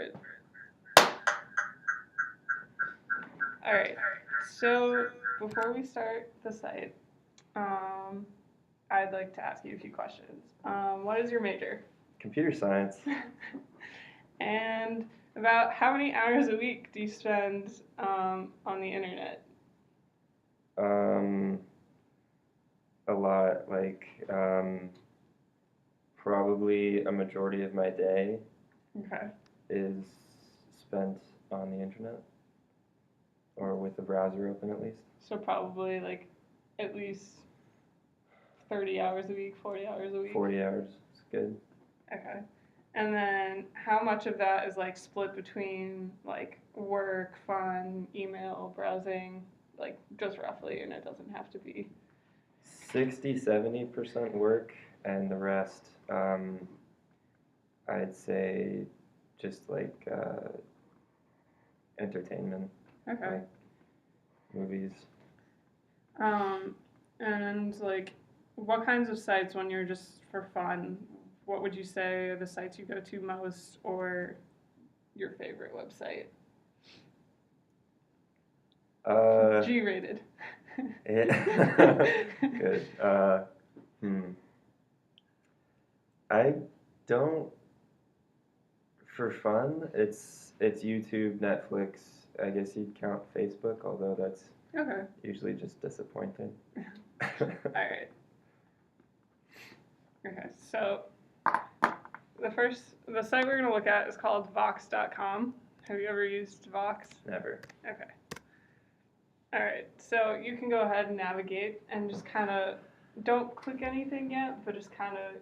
it. All right. So before we start the site, I'd like to ask you a few questions. What is your major? Computer science. And about how many hours a week do you spend on the internet? A lot. Probably a majority of my day Okay. is spent on the internet, or with the browser open at least. So probably like at least 30 hours a week, 40 hours a week. 40 hours is good. Okay. And then how much of that is like split between like work, fun, email, browsing, like just roughly, and it doesn't have to be 60-70% work, and the rest, I'd say, just like entertainment. okay. Like movies. And like what kinds of sites when you're just for fun, what would you say are the sites you go to most or your favorite website? G-rated. Yeah. Good. I don't. For fun, it's YouTube, Netflix. I guess you'd count Facebook, although that's Okay. usually just disappointing. All right. Okay. So the site we're gonna look at is called Vox.com. Have you ever used Vox? Never. Okay. All right. So you can go ahead and navigate and just kind of don't click anything yet, but just kind of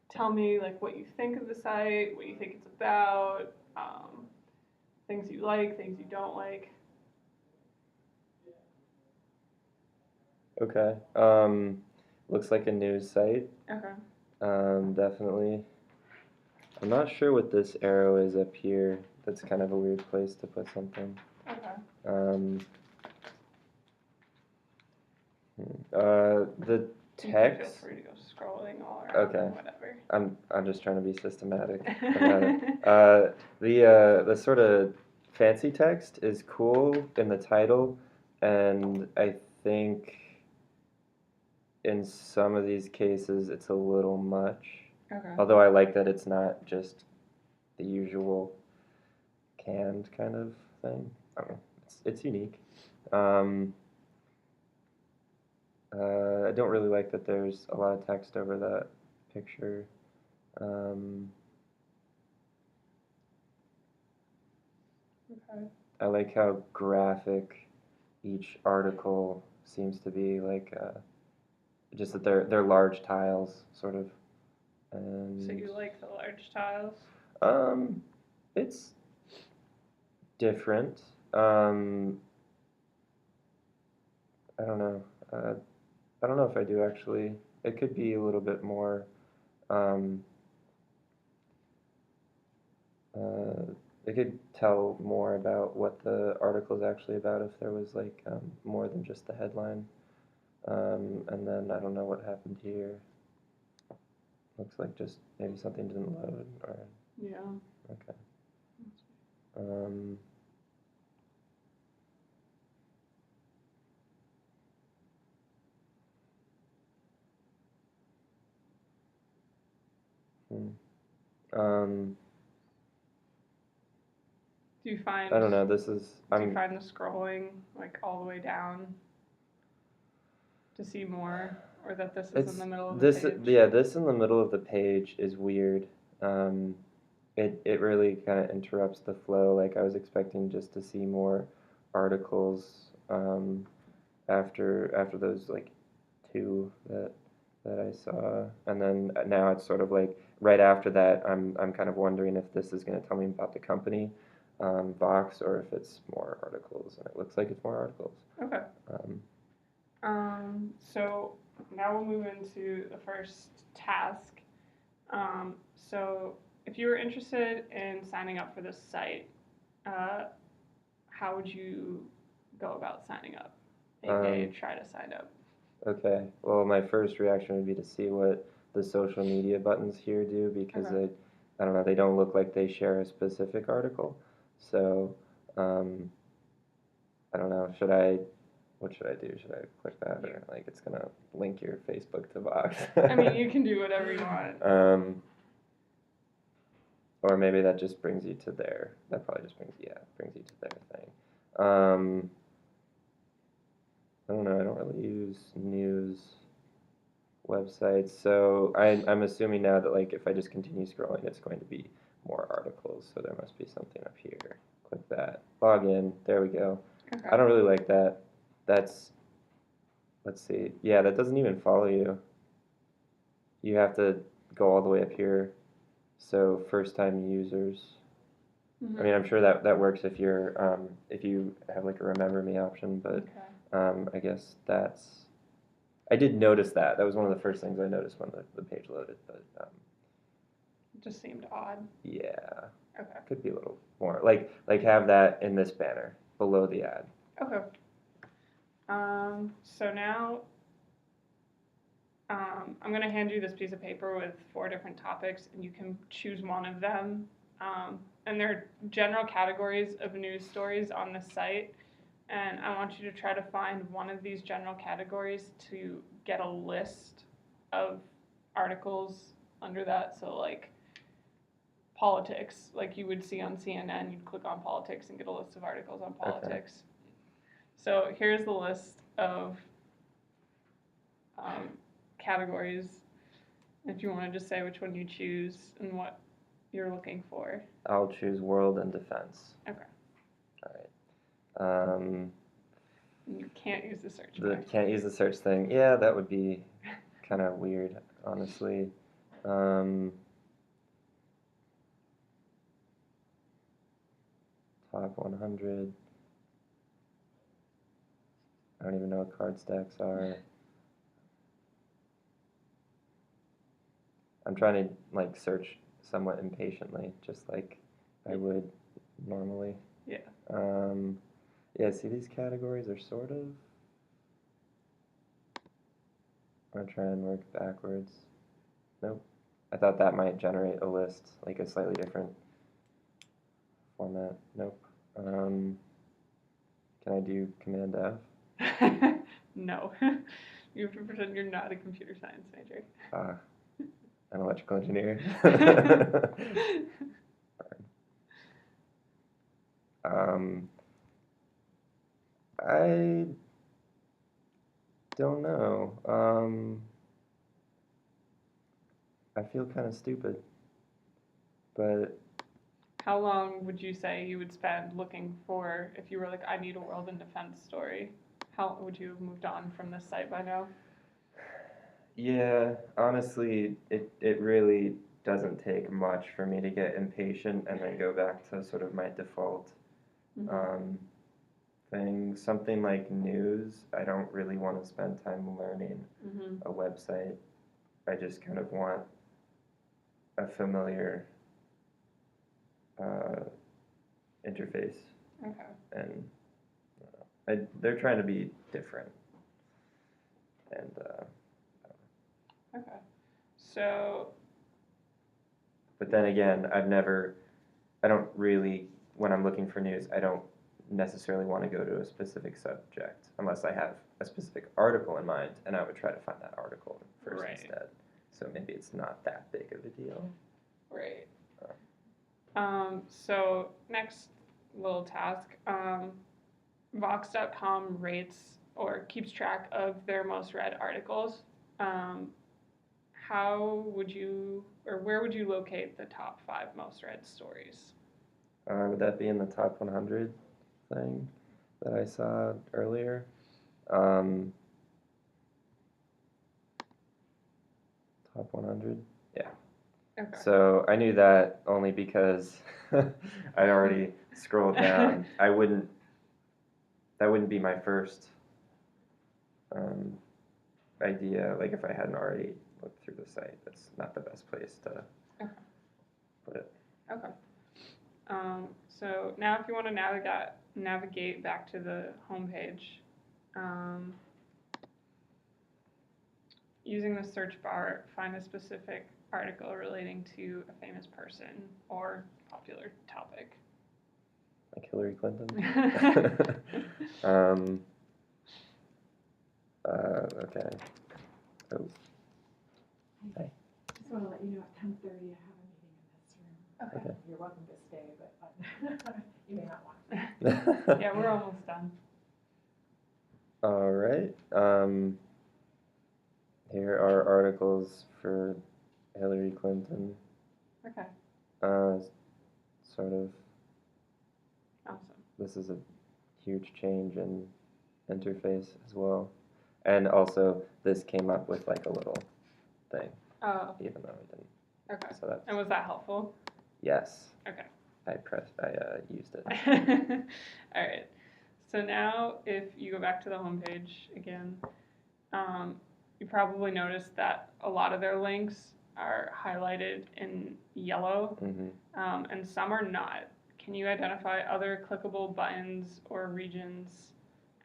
tell me like what you think of the site, what you think it's about, things you like, things you don't like. Okay. Looks like a news site. Okay. Definitely. I'm not sure what this arrow is up here. That's kind of a weird place to put something. Okay. The text. Feel free to go scrolling all around. Okay. Whatever. I'm just trying to be systematic about it. The sort of fancy text is cool in the title, and I think in some of these cases it's a little much. Okay. Although I like that it's not just the usual canned kind of thing. I don't know. It's unique. I don't really like that there's a lot of text over that picture. Okay. I like how graphic each article seems to be, like just that they're large tiles, sort of. And So you like the large tiles? It's different. I don't know. I don't know if I do actually. It could be a little bit more. Um, it could tell more about what the article is actually about if there was like more than just the headline. And then I don't know what happened here. Looks like just maybe something didn't load, or Yeah. okay. Um, hmm. um, Do you find? I don't know. This is. Do you find the scrolling like all the way down to see more, or that this is in the middle of the page? Yeah, this in the middle of the page is weird. It really kind of interrupts the flow. Like I was expecting just to see more articles after those like two that I saw, and then now it's sort of like right after that. I'm kind of wondering if this is going to tell me about the company, Vox, or if it's more articles, and it looks like it's more articles. Okay. So now we'll move into the first task. So if you were interested in signing up for this site, how would you go about signing up? AKA try to sign up. Okay. Well, my first reaction would be to see what the social media buttons here do, because Okay. I don't know, they don't look like they share a specific article. So, I don't know, what should I do? Should I click that, or like it's gonna link your Facebook to Vox? I mean, you can do whatever you want. Or maybe that just brings you to that probably just brings you to their thing. I don't know, I don't really use news websites, so I'm assuming now that like if I just continue scrolling, it's going to be more articles, so there must be something up here. Click that, log in, there we go. Okay. I don't really like that. Let's see, yeah, that doesn't even follow you. You have to go all the way up here. So first time users. Mm-hmm. I mean, I'm sure that works if if you have like a remember me option, but I guess I did notice that. That was one of the first things I noticed when the page loaded, but it just seemed odd. Yeah. Okay. Could be a little more like have that in this banner below the ad. Okay. So now I'm going to hand you this piece of paper with 4 different topics, and you can choose one of them. And they're general categories of news stories on the site. And I want you to try to find one of these general categories to get a list of articles under that. So like politics, like you would see on CNN, you'd click on politics and get a list of articles on politics. Okay. So here's the list of categories. If you want to just say which one you choose and what you're looking for. I'll choose world and defense. Okay. All right. You can't use the search thing. Can't use the search thing. Yeah, that would be kind of weird, honestly. Top 100. I don't even know what card stacks are. I'm trying to like search somewhat impatiently, just like I would normally. Yeah. Yeah, see these categories are sort of. I'm gonna try and work backwards. Nope. I thought that might generate a list, like a slightly different format. Nope. Can I do Command F? No. You have to pretend you're not a computer science major. An electrical engineer. I don't know. I feel kind of stupid, but. How long would you say you would spend looking for, if you were like, I need a world and defense story, how would you have moved on from this site by now? Yeah, honestly, it really doesn't take much for me to get impatient and then go back to sort of my default thing. Something like news, I don't really want to spend time learning a website. I just kind of want a familiar interface. Okay. And they're trying to be different. And okay. So. But then again, I don't really, when I'm looking for news, I don't necessarily want to go to a specific subject unless I have a specific article in mind, and I would try to find that article first instead. So maybe it's not that big of a deal. Right. So next little task, Vox.com rates or keeps track of their most read articles. How would you, or where would you locate the top 5 most read stories? Would that be in the top 100 thing that I saw earlier? Top 100? Yeah. Okay. So I knew that only because I'd already scrolled down. That wouldn't be my first idea. Like if I hadn't already looked through the site, that's not the best place to put it. Okay. So now if you want to navigate back to the homepage, using the search bar, find a specific article relating to a famous person or popular topic. Like Hillary Clinton? Okay. Oh. Hey. Just want to let you know at 10:30 I have a meeting in this room. Okay. You're welcome to stay, but you may not want to. Yeah, we're almost done. All right. Here are articles for Hillary Clinton. Okay. Sort of. Awesome. This is a huge change in interface as well. And also, this came up with like a little thing, Oh, even though we didn't. okay. So that's, And was that helpful? yes, Okay. I used it. All right. So now, if you go back to the homepage again, you probably noticed that a lot of their links are highlighted in yellow, Mm-hmm. and some are not. Can you identify other clickable buttons or regions,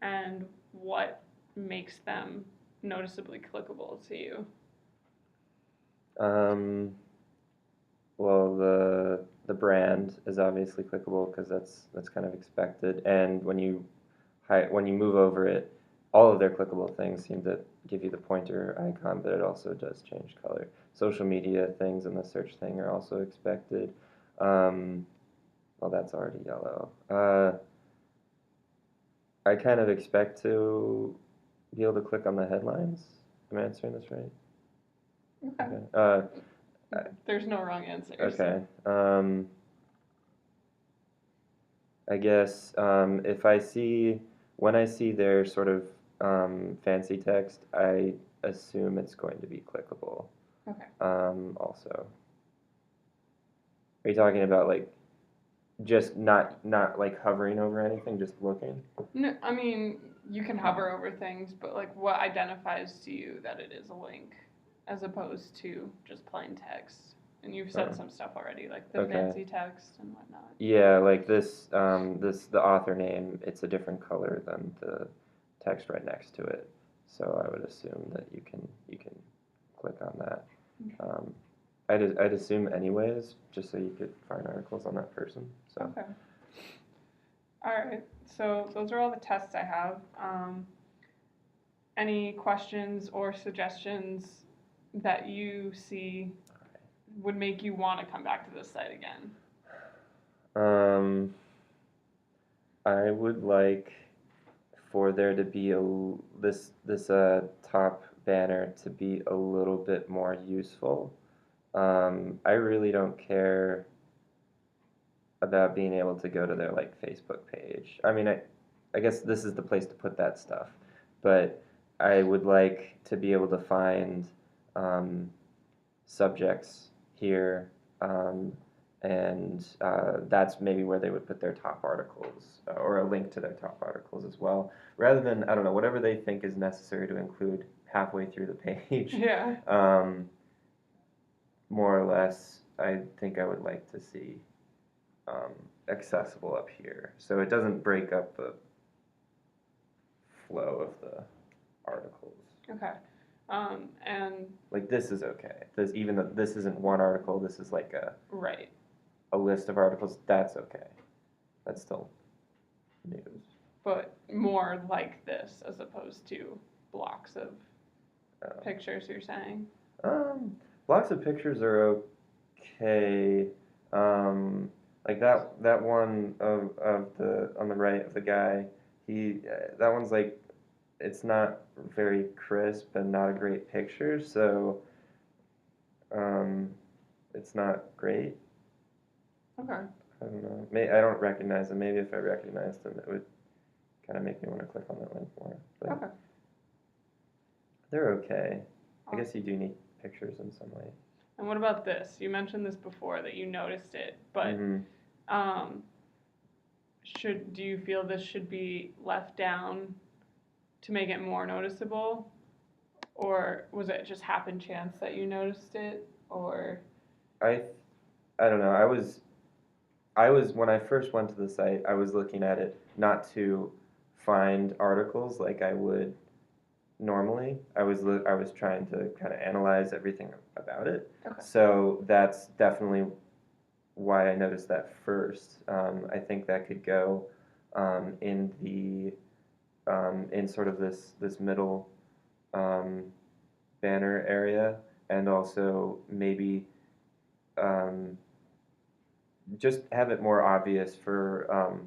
and what makes them noticeably clickable to you? Well, the brand is obviously clickable because that's kind of expected. And when you move over it, all of their clickable things seem to give you the pointer icon, but it also does change color. Social media things and the search thing are also expected. Well, that's already yellow. I kind of expect to be able to click on the headlines. Am I answering this right? Okay. There's no wrong answer. Okay. I guess when I see their sort of fancy text, I assume it's going to be clickable. Okay. Also, are you talking about like just not like hovering over anything, just looking? No, I mean, you can hover over things, but like what identifies to you that it is a link as opposed to just plain text? And you've said some stuff already, like the fancy text and whatnot. Yeah, like the author name, it's a different color than the text right next to it. So I would assume that you can click on that. Okay. I'd assume anyways, just so you could find articles on that person. So. Okay. All right. So those are all the tests I have. Any questions or suggestions that you see would make you want to come back to this site again? I would like for there to be this top banner to be a little bit more useful. I really don't care about being able to go to their like Facebook page. I mean, I guess this is the place to put that stuff, but I would like to be able to find subjects here, and that's maybe where they would put their top articles or a link to their top articles as well, rather than, I don't know, whatever they think is necessary to include halfway through the page. Yeah. More or less, I think I would like to see accessible up here, so it doesn't break up the flow of the articles. Okay. And like this is okay. Even though this isn't one article, this is like right. a list of articles. That's okay. That's still news. But more like this as opposed to blocks of pictures. You're saying? Blocks of pictures are okay. Like that one of the on the right of the guy. That one's like, it's not very crisp and not a great picture, so it's not great. Okay. I don't know. I don't recognize them. Maybe if I recognized them, it would kind of make me want to click on that link more. But Okay. they're okay. I guess you do need pictures in some way. And what about this? You mentioned this before that you noticed it, but do you feel this should be left down to make it more noticeable, or was it just happen chance that you noticed it, or? I don't know. I was when I first went to the site, I was looking at it not to find articles like I would normally. I was trying to kind of analyze everything about it. Okay. So that's definitely why I noticed that first. I think that could go in the in sort of this middle banner area, and also maybe just have it more obvious for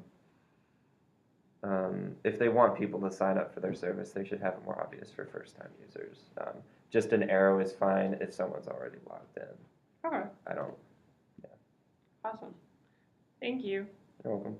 if they want people to sign up for their service, they should have it more obvious for first-time users. Just an arrow is fine if someone's already logged in. Okay. I don't. Awesome. Thank you. You're welcome.